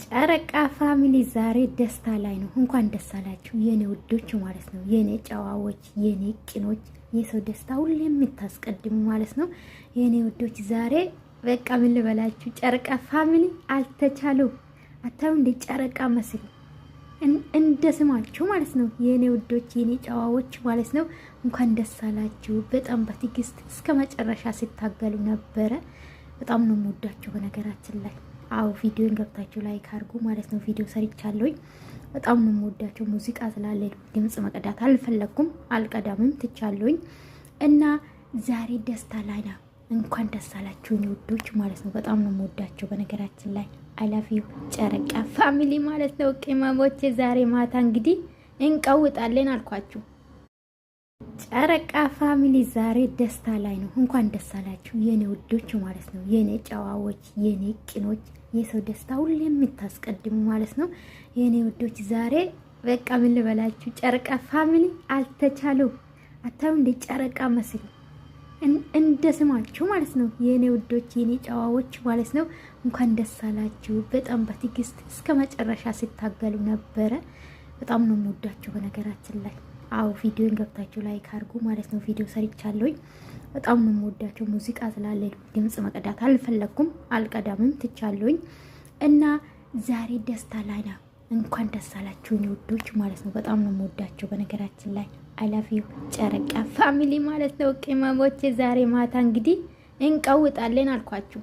ጨረቃ ፋሚሊ ዛሬ ደስታ ላይ ነው። እንኳን ደስ አላችሁ የኔ ውዶች ማለት ነው። የኔ ጨዋዎች፣ የኔ ቅኖች፣ የሰው ደስታ ሁሌ የምታስቀድሙ ማለት ነው። የኔ ውዶች ዛሬ በቃ ምን ልበላችሁ፣ ጨረቃ ፋሚሊ አልተቻለው። አታዩ እንደ ጨረቃ መስሉ እንደ ስማችሁ ማለት ነው። የኔ ውዶች፣ የኔ ጨዋዎች ማለት ነው። እንኳን ደስ አላችሁ። በጣም በትዕግስት እስከ መጨረሻ ሲታገሉ ነበረ። በጣም ነው የምወዳችሁ በነገራችን ላይ። አው ቪዲዮን ገብታችሁ ላይክ አድርጉ ማለት ነው። ቪዲዮ ሰርቻለሁኝ። በጣም ነው የምወዳቸው። ሙዚቃ ስላለ ድምጽ መቀዳት አልፈለኩም፣ አልቀዳምም ትቻለሁኝ። እና ዛሬ ደስታ ላይ ነው። እንኳን ደስ አላችሁ የኔ ውዶች ማለት ነው። በጣም ነው የምወዳቸው በነገራችን ላይ። አይ ላቭ ዩ ጨረቃ ፋሚሊ ማለት ነው። ቅመሞቼ ዛሬ ማታ እንግዲህ እንቀውጣለን አልኳችሁ። ጨረቃ ፋሚሊ ዛሬ ደስታ ላይ ነው። እንኳን ደስ አላችሁ የኔ ውዶች ማለት ነው። የኔ ጨዋዎች፣ የኔ ቅኖች፣ የሰው ደስታ ሁሌ የምታስቀድሙ ማለት ነው። የኔ ውዶች ዛሬ በቃ ምን ልበላችሁ፣ ጨረቃ ፋሚሊ አልተቻለው። አታዩ እንደ ጨረቃ መስሉ እንደ ስማችሁ ማለት ነው። የኔ ውዶች፣ የኔ ጨዋዎች ማለት ነው። እንኳን ደስ አላችሁ። በጣም በትዕግስት እስከ መጨረሻ ሲታገሉ ነበረ። በጣም ነው የምወዳቸው በነገራችን ላይ። አው ቪዲዮን ገብታችሁ ላይክ አድርጉ ማለት ነው። ቪዲዮ ሰርቻለሁኝ። በጣም ነው የምወዳቸው። ሙዚቃ ስላለ ድምጽ መቀዳት አልፈለኩም፣ አልቀዳምም ትቻለሁኝ። እና ዛሬ ደስታ ላይ ነው። እንኳን ደስ አላችሁ የኔ ውዶች ማለት ነው። በጣም ነው የምወዳቸው በነገራችን ላይ። አይ ላቭ ዩ ጨረቃ ፋሚሊ ማለት ነው። ቅመሞቼ ዛሬ ማታ እንግዲህ እንቀውጣለን አልኳችሁ።